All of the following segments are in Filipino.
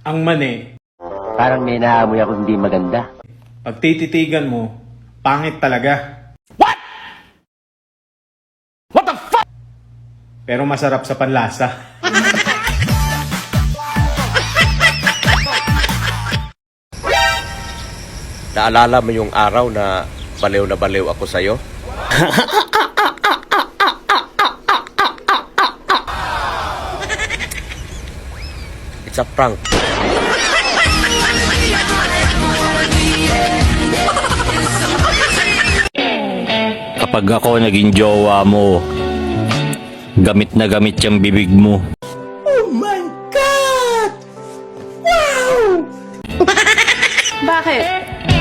Ang mani, Parang may naamoy ako hindi maganda. pag tititigan mo, pangit talaga. What the fuck? Pero masarap sa panlasa. Naalala mo yung araw na baliw ako sa'yo? It's a prank. Kapag ako naging jowa mo, gamit na gamit yung bibig mo. Bakit?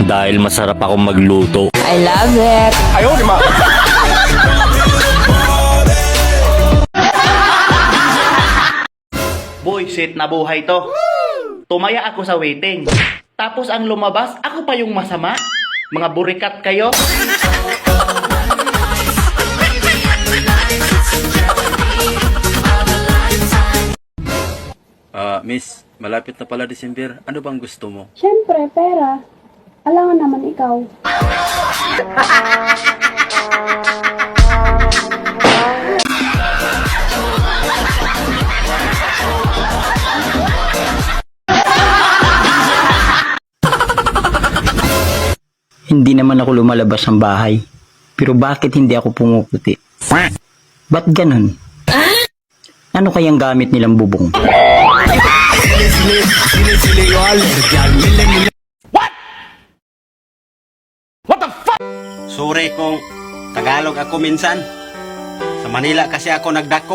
Dahil masarap akong magluto. I love it. Boy, shit na buhay to. Tumaya ako sa waiting. Tapos ang lumabas, ako pa yung masama. Mga burikat kayo. Miss, malapit na pala December. Ano bang gusto mo? Siyempre, pera. Alangan naman ikaw. Hindi naman ako lumalabas ng bahay. Pero bakit hindi ako pumuputi? Ba't ganun? Ano kayang gamit nilang bubong? Sorry kung Tagalog ako minsan. Sa Manila kasi ako nagdako.